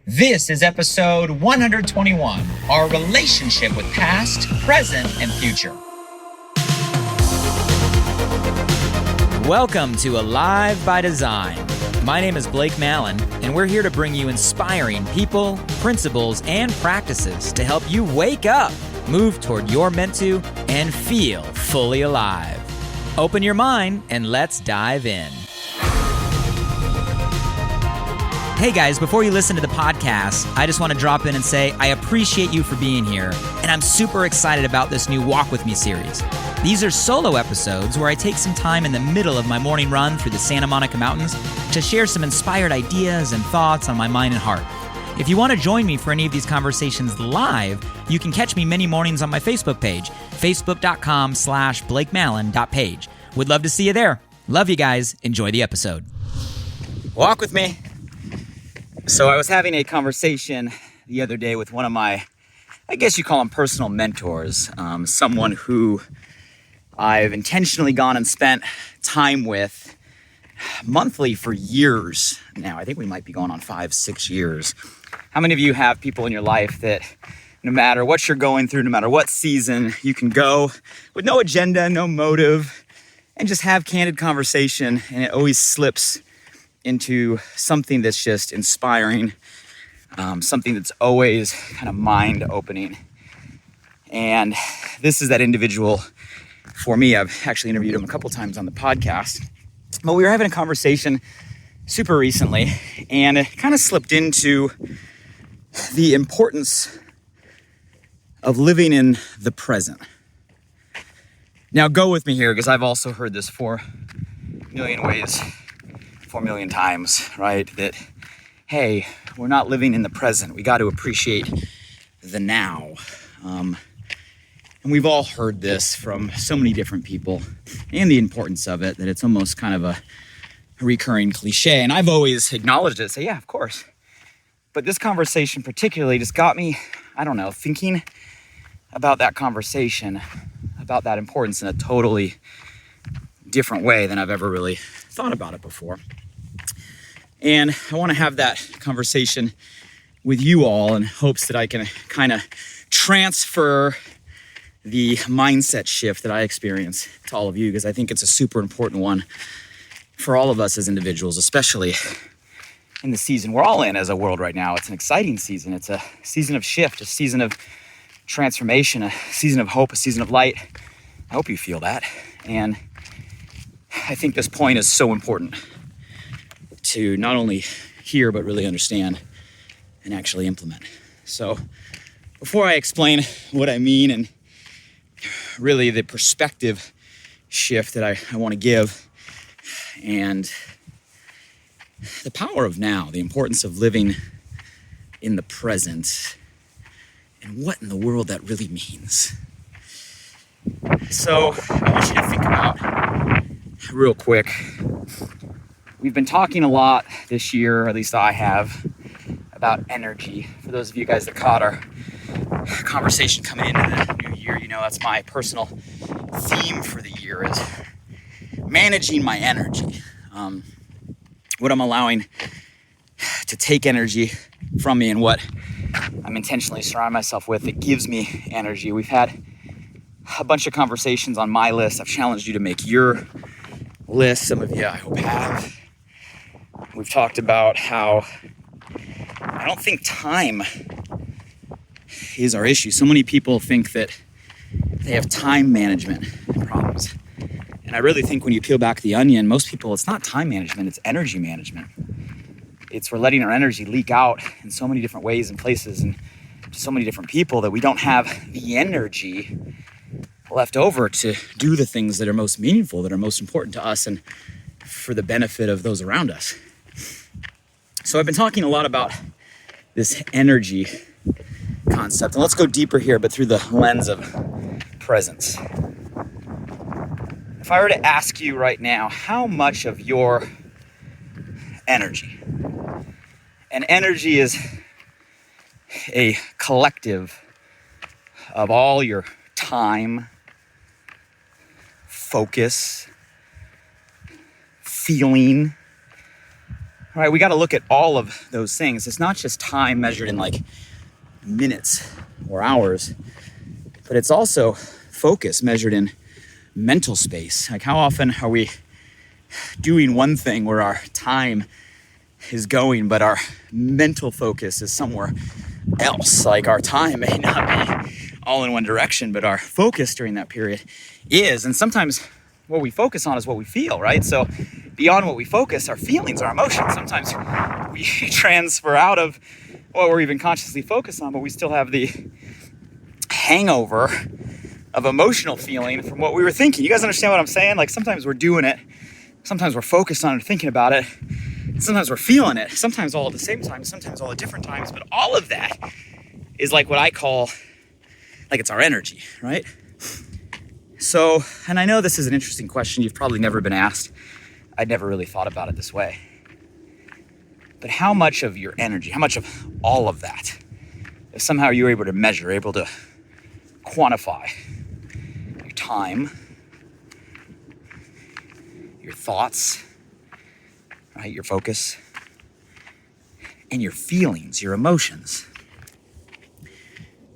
This is episode 121, our relationship with past, present, and future. Welcome to Alive by Design. My name is Blake Mallon, and we're here to bring you inspiring people, principles, and practices to help you wake up, move toward your meant to, and feel fully alive. Open your mind and let's dive in. Hey guys, before you listen to the podcast, I just want to drop in and say I appreciate you for being here, and I'm super excited about this new Walk With Me series. These are solo episodes where I take some time in the middle of my morning run through the Santa Monica Mountains to share some inspired ideas and thoughts on my mind and heart. If you want to join me for any of these conversations live, you can catch me many mornings on my Facebook page, facebook.com/BlakeMallon.page. Would love to see you there. Love you guys. Enjoy the episode. Walk with me. So I was having a conversation the other day with one of my, I guess you call him personal mentors, someone who I've intentionally gone and spent time with monthly for years now. I think we might be going on 5-6 years. How many of you have people in your life that no matter what you're going through, no matter what season, you can go with no agenda, no motive, and just have candid conversation, and it always slips into something that's just inspiring, something that's always kind of mind-opening. And this is that individual for me. I've actually interviewed him a couple times on the podcast. But we were having a conversation super recently, and it kind of slipped into the importance of living in the present. Now go with me here, because I've also heard this 4 million ways, 4 million times, right? That, hey, we're not living in the present. We got to appreciate the now. And we've all heard this from so many different people, and the importance of it, that it's almost kind of a recurring cliche. And I've always acknowledged it, say, yeah, of course. But this conversation particularly just got me, I don't know, thinking about that conversation, about that importance in a totally different way than I've ever really thought about it before. And I want to have that conversation with you all in hopes that I can kind of transfer the mindset shift that I experience to all of you, because I think it's a super important one for all of us as individuals, especially in the season we're all in as a world right now. It's an exciting season. It's a season of shift, a season of transformation, a season of hope, a season of light. I hope you feel that. And I think this point is so important to not only hear, but really understand and actually implement. So before I explain what I mean and really the perspective shift that I want to give, and the power of now, the importance of living in the present, and what in the world that really means. So I want you to think about, real quick, we've been talking a lot this year, or at least I have, about energy. For those of you guys that caught our conversation coming into the new year, you know that's my personal theme for the year, is managing my energy. What I'm allowing to take energy from me, and what I'm intentionally surrounding myself with that gives me energy. We've had a bunch of conversations on my list. I've challenged you to make your list. Some of you, I hope, have. We've talked about how I don't think time is our issue. So many people think that they have time management problems. And I really think when you peel back the onion, most people, it's not time management, it's energy management. It's we're letting our energy leak out in so many different ways and places and to so many different people that we don't have the energy left over to do the things that are most meaningful, that are most important to us and for the benefit of those around us. So I've been talking a lot about this energy concept, and let's go deeper here, but through the lens of presence. If I were to ask you right now, how much of your energy, and energy is a collective of all your time, focus, feeling, right? We got to look at all of those things. It's not just time measured in like minutes or hours, but it's also focus measured in mental space. Like how often are we doing one thing where our time is going, but our mental focus is somewhere else? Like our time may not be all in one direction, but our focus during that period is. And sometimes what we focus on is what we feel, right? So beyond what we focus, our feelings, our emotions, sometimes we transfer out of what we're even consciously focused on, but we still have the hangover of emotional feeling from what we were thinking. You guys understand what I'm saying? Like sometimes we're doing it, sometimes we're focused on it, thinking about it, sometimes we're feeling it, sometimes all at the same time, sometimes all at different times, but all of that is like what I call, like it's our energy, right? So, and I know this is an interesting question. You've probably never been asked. I'd never really thought about it this way. But how much of your energy, how much of all of that, if somehow you were able to measure, able to quantify your time, your thoughts, right, your focus, and your feelings, your emotions.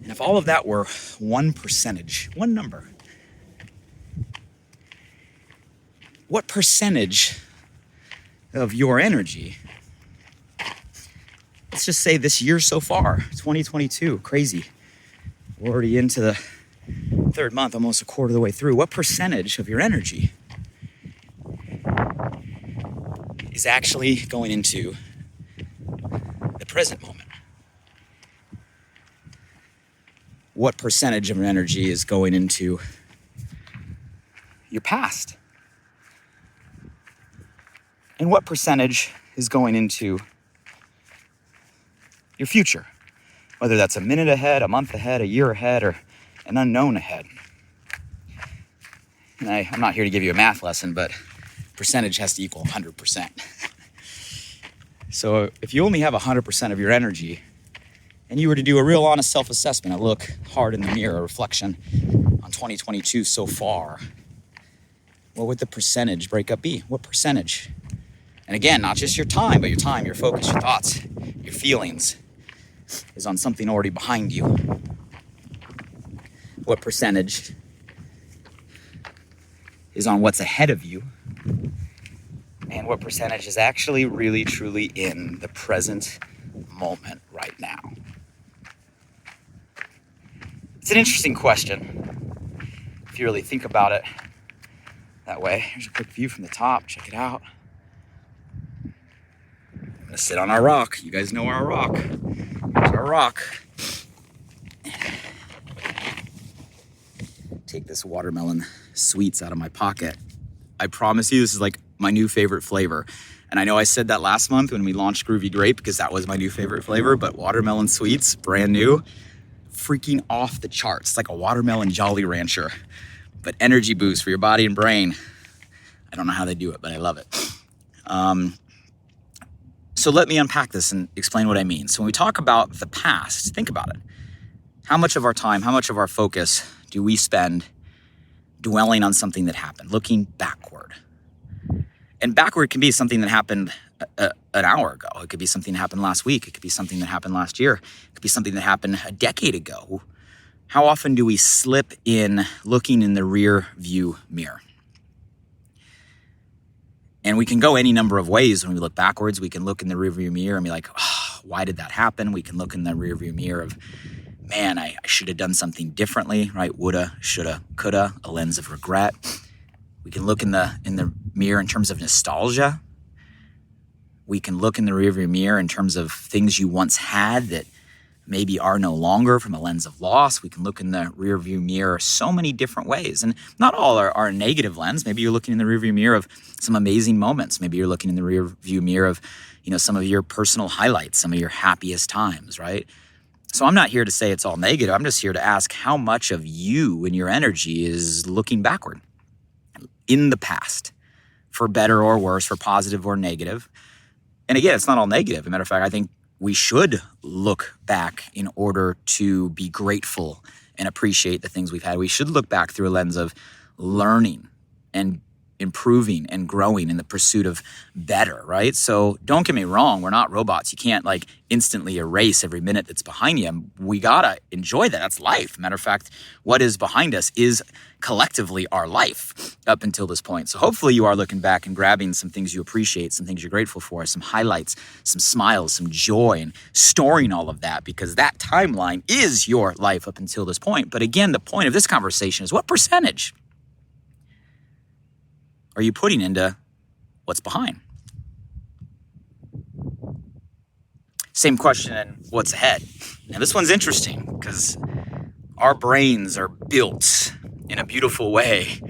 And if all of that were one percentage, one number, what percentage of your energy, let's just say this year so far, 2022, crazy. We're already into the third month, almost a quarter of the way through. What percentage of your energy is actually going into the present moment? What percentage of your energy is going into your past? And what percentage is going into your future? Whether that's a minute ahead, a month ahead, a year ahead, or an unknown ahead. And I'm not here to give you a math lesson, but percentage has to equal 100%. So if you only have 100% of your energy, and you were to do a real honest self-assessment, a look hard in the mirror, a reflection on 2022 so far, what would the percentage breakup be? What percentage? And again, not just your time, but your time, your focus, your thoughts, your feelings is on something already behind you. What percentage is on what's ahead of you? And what percentage is actually really, truly in the present moment right now? It's an interesting question if you really think about it that way. Here's a quick view from the top. Check it out. I'm gonna sit on our rock. You guys know our rock. Here's our rock. Take this watermelon sweets out of my pocket. I promise you this is like my new favorite flavor. And I know I said that last month when we launched Groovy Grape because that was my new favorite flavor, but watermelon sweets, brand new, freaking off the charts. It's like a watermelon Jolly Rancher, but energy boost for your body and brain. I don't know how they do it, but I love it. So let me unpack this and explain what I mean. So when we talk about the past, think about it. How much of our time, how much of our focus do we spend dwelling on something that happened, looking backward? And backward can be something that happened an hour ago. It could be something that happened last week. It could be something that happened last year. It could be something that happened a decade ago. How often do we slip in looking in the rear view mirror? And we can go any number of ways when we look backwards. We can look in the rearview mirror and be like, oh, why did that happen? We can look in the rearview mirror of, man, I should have done something differently, right? Woulda, shoulda, coulda, a lens of regret. We can look in the mirror in terms of nostalgia. We can look in the rearview mirror in terms of things you once had that maybe are no longer, from a lens of loss. We can look in the rearview mirror so many different ways. And not all are a negative lens. Maybe you're looking in the rearview mirror of some amazing moments. Maybe you're looking in the rearview mirror of, some of your personal highlights, some of your happiest times, right? So I'm not here to say it's all negative. I'm just here to ask how much of you and your energy is looking backward in the past, for better or worse, for positive or negative. And again, it's not all negative. As a matter of fact, I think we should look back in order to be grateful and appreciate the things we've had. We should look back through a lens of learning and improving and growing in the pursuit of better, right? So don't get me wrong, we're not robots. You can't like instantly erase every minute that's behind you. We gotta enjoy that. That's life. Matter of fact, what is behind us is collectively our life up until this point. So hopefully you are looking back and grabbing some things you appreciate, some things you're grateful for, some highlights, some smiles, some joy, and storing all of that, because that timeline is your life up until this point. But again, the point of this conversation is, what percentage are you putting into what's behind? Same question in what's ahead. Now this one's interesting because our brains are built in a beautiful way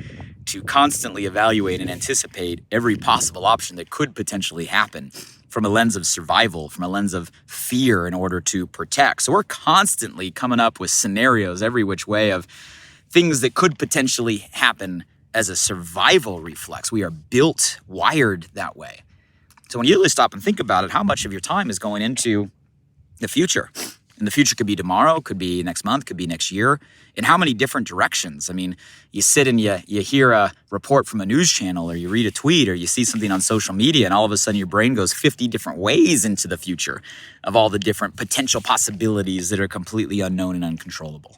to constantly evaluate and anticipate every possible option that could potentially happen from a lens of survival, from a lens of fear in order to protect. So we're constantly coming up with scenarios every which way of things that could potentially happen as a survival reflex. We are built, wired that way. So when you really stop and think about it, how much of your time is going into the future? And the future could be tomorrow, could be next month, could be next year. In how many different directions? I mean, you sit and you hear a report from a news channel, or you read a tweet, or you see something on social media, and all of a sudden your brain goes 50 different ways into the future of all the different potential possibilities that are completely unknown and uncontrollable.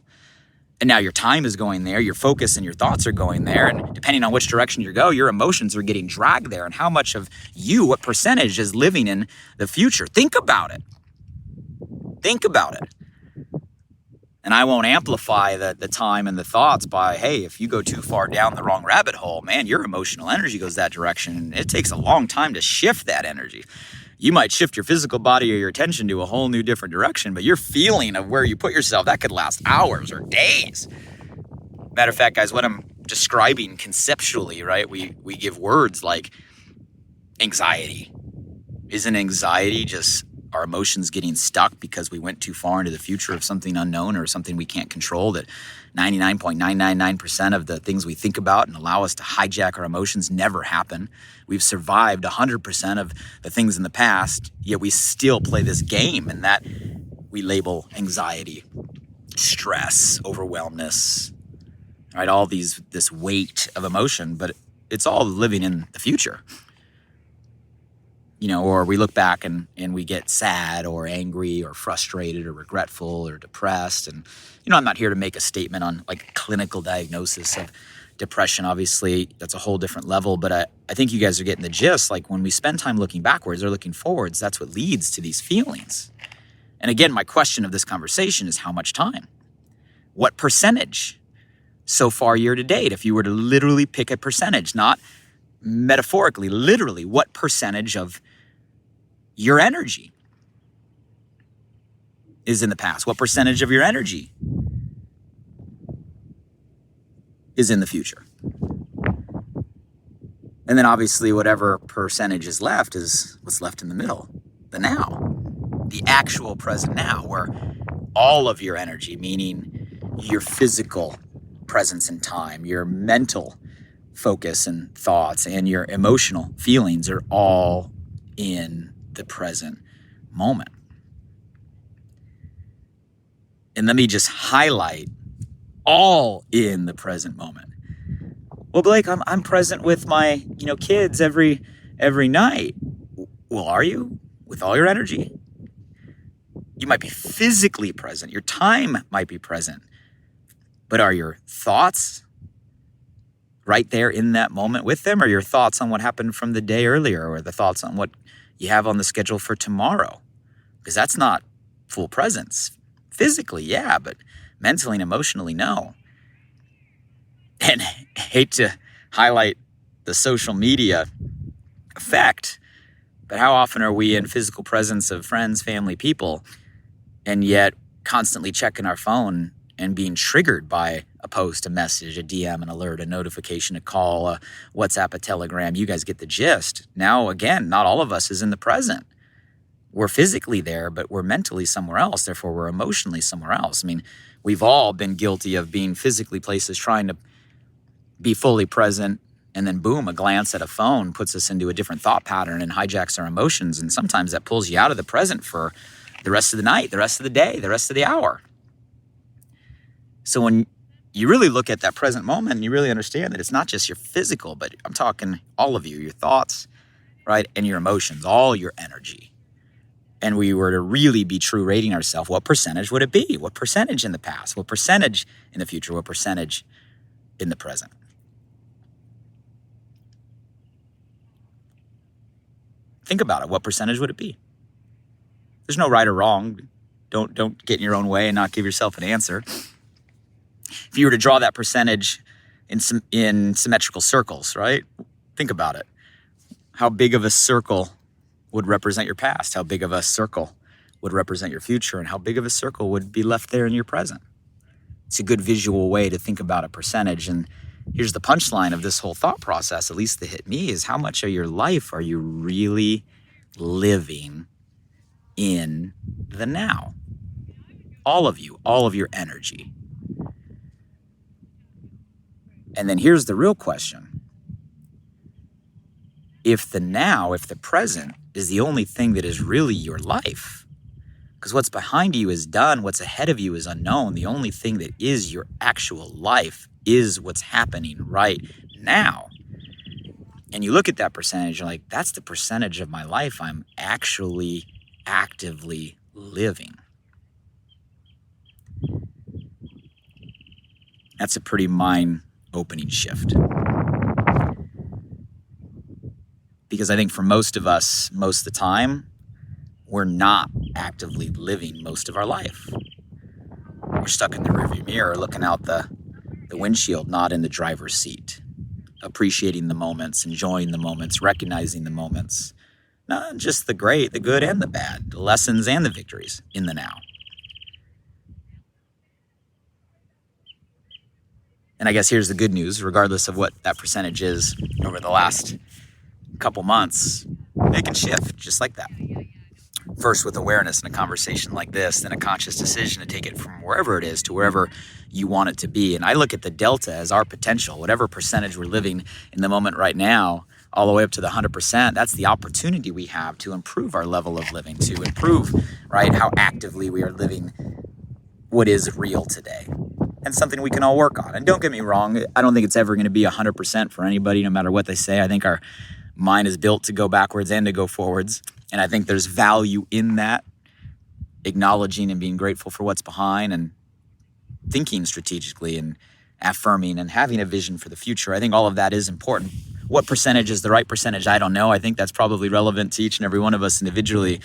And now your time is going there, your focus and your thoughts are going there, and depending on which direction you go, your emotions are getting dragged there. And how much of you, what percentage is living in the future? Think about it. Think about it. And I won't amplify the time and the thoughts by, hey, if you go too far down the wrong rabbit hole, man, your emotional energy goes that direction. And it takes a long time to shift that energy. You might shift your physical body or your attention to a whole new different direction, but your feeling of where you put yourself, that could last hours or days. Matter of fact, guys, what I'm describing conceptually, right? We give words like anxiety. Isn't anxiety just our emotions getting stuck because we went too far into the future of something unknown or something we can't control? That 99.999% of the things we think about and allow us to hijack our emotions never happen. We've survived 100% of the things in the past, yet we still play this game, and that we label anxiety, stress, overwhelmness, right? All this weight of emotion, but it's all living in the future. You know, or we look back and we get sad or angry or frustrated or regretful or depressed. And, you know, I'm not here to make a statement on like clinical diagnosis of depression. Obviously, that's a whole different level. But I think you guys are getting the gist. Like when we spend time looking backwards or looking forwards, that's what leads to these feelings. And again, my question of this conversation is how much time? What percentage so far year to date? If you were to literally pick a percentage, not metaphorically, literally, what percentage of your energy is in the past? What percentage of your energy is in the future? And then obviously whatever percentage is left is what's left in the middle, the now, the actual present now, where all of your energy, meaning your physical presence in time, your mental focus and thoughts, and your emotional feelings are all in the present moment. And let me just highlight all in the present moment. Well, Blake, I'm present with my, kids every night. Well, are you? With all your energy? You might be physically present. Your time might be present. But are your thoughts right there in that moment with them? Or your thoughts on what happened from the day earlier, or the thoughts on what you have on the schedule for tomorrow? Because that's not full presence. Physically, yeah, but mentally and emotionally, no. And I hate to highlight the social media effect, but how often are we in physical presence of friends, family, people, and yet constantly checking our phone and being triggered by a post, a message, a DM, an alert, a notification, a call, a WhatsApp, a Telegram? You guys get the gist. Now, again, not all of us is in the present. We're physically there, but we're mentally somewhere else. Therefore, we're emotionally somewhere else. I mean, we've all been guilty of being physically places, trying to be fully present, and then boom, a glance at a phone puts us into a different thought pattern and hijacks our emotions. And sometimes that pulls you out of the present for the rest of the night, the rest of the day, the rest of the hour. So when you really look at that present moment and you really understand that it's not just your physical, but I'm talking all of you, your thoughts, right? And your emotions, all your energy. And we were to really be true rating ourselves, what percentage would it be? What percentage in the past? What percentage in the future? What percentage in the present? Think about it. What percentage would it be? There's no right or wrong. Don't get in your own way and not give yourself an answer. If you were to draw that percentage in symmetrical circles, right? Think about it. How big of a circle would represent your past? How big of a circle would represent your future? And how big of a circle would be left there in your present? It's a good visual way to think about a percentage. And here's the punchline of this whole thought process, at least that hit me, is how much of your life are you really living in the now? All of you, all of your energy. And then here's the real question. If the now, if the present is the only thing that is really your life, because what's behind you is done, what's ahead of you is unknown, the only thing that is your actual life is what's happening right now. And you look at that percentage, you're like, that's the percentage of my life I'm actually actively living. That's a pretty mind-opening shift. Because I think for most of us, most of the time, we're not actively living most of our life. We're stuck in the rearview mirror, looking out the windshield, not in the driver's seat. Appreciating the moments, enjoying the moments, recognizing the moments. Not just the great, the good, and the bad, the lessons and the victories in the now. And I guess here's the good news, regardless of what that percentage is over the last couple months, it can shift just like that. First with awareness in a conversation like this, then a conscious decision to take it from wherever it is to wherever you want it to be. And I look at the delta as our potential, whatever percentage we're living in the moment right now, all the way up to the 100%, that's the opportunity we have to improve our level of living, to improve, right, how actively we are living what is real today. And something we can all work on. And don't get me wrong, I don't think it's ever going to be 100% for anybody, no matter what they say. I think our mind is built to go backwards and to go forwards. And I think there's value in that, acknowledging and being grateful for what's behind and thinking strategically and affirming and having a vision for the future. I think all of that is important. What percentage is the right percentage? I don't know. I think that's probably relevant to each and every one of us individually.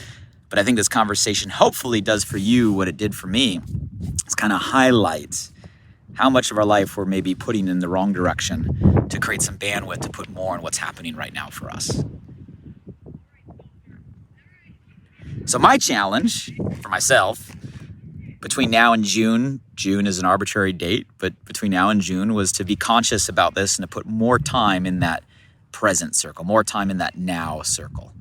But I think this conversation hopefully does for you what it did for me. It's kind of highlights how much of our life we're maybe putting in the wrong direction to create some bandwidth to put more on what's happening right now for us. So my challenge for myself between now and June is an arbitrary date, but between now and June was to be conscious about this and to put more time in that present circle, more time in that now circle.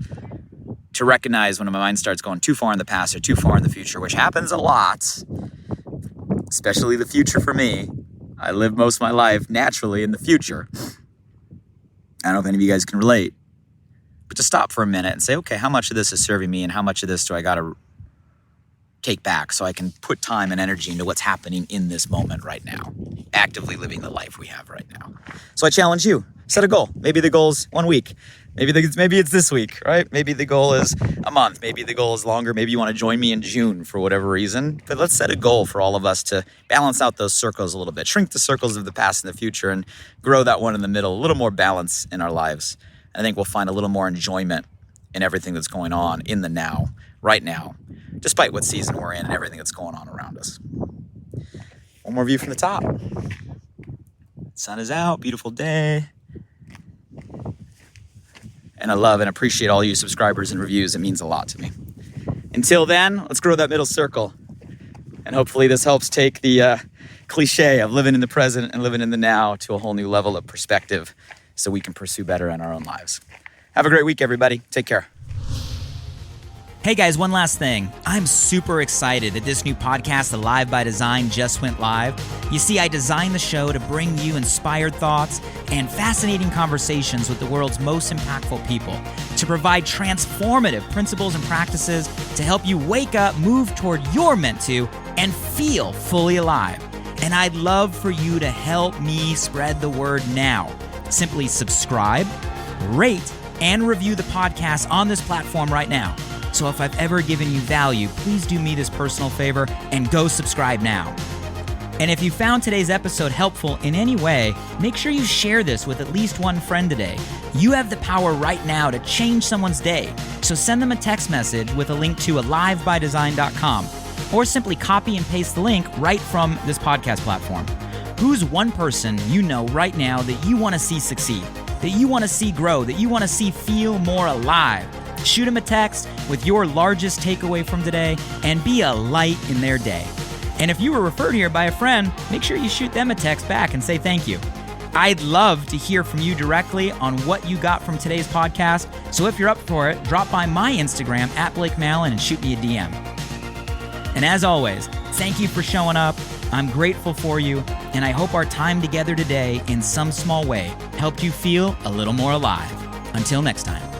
To recognize when my mind starts going too far in the past or too far in the future, which happens a lot, especially the future for me. I live most of my life naturally in the future. I don't know if any of you guys can relate. But to stop for a minute and say, okay, how much of this is serving me and how much of this do I got to take back so I can put time and energy into what's happening in this moment right now, actively living the life we have right now. So I challenge you, set a goal. Maybe the goal is 1 week. Maybe it's this week, right? Maybe the goal is a month. Maybe the goal is longer. Maybe you want to join me in June for whatever reason. But let's set a goal for all of us to balance out those circles a little bit, shrink the circles of the past and the future and grow that one in the middle, a little more balance in our lives. And I think we'll find a little more enjoyment in everything that's going on in the now, right now, despite what season we're in and everything that's going on around us. One more view from the top. Sun is out, beautiful day. And I love and appreciate all you subscribers and reviews. It means a lot to me. Until then, let's grow that middle circle. And hopefully this helps take the cliche of living in the present and living in the now to a whole new level of perspective so we can pursue better in our own lives. Have a great week, everybody. Take care. Hey guys, one last thing. I'm super excited that this new podcast, Alive by Design, just went live. You see, I designed the show to bring you inspired thoughts and fascinating conversations with the world's most impactful people, to provide transformative principles and practices to help you wake up, move toward your meant to, and feel fully alive. And I'd love for you to help me spread the word now. Simply subscribe, rate, and review the podcast on this platform right now. So if I've ever given you value, please do me this personal favor and go subscribe now. And if you found today's episode helpful in any way, make sure you share this with at least one friend today. You have the power right now to change someone's day. So send them a text message with a link to alivebydesign.com, or simply copy and paste the link right from this podcast platform. Who's one person you know right now that you want to see succeed, that you want to see grow, that you want to see feel more alive? Shoot them a text with your largest takeaway from today and be a light in their day. And if you were referred here by a friend, make sure you shoot them a text back and say thank you. I'd love to hear from you directly on what you got from today's podcast. So if you're up for it, drop by my Instagram @BlakeMallon and shoot me a DM. And as always, thank you for showing up. I'm grateful for you, and I hope our time together today in some small way helped you feel a little more alive. Until next time.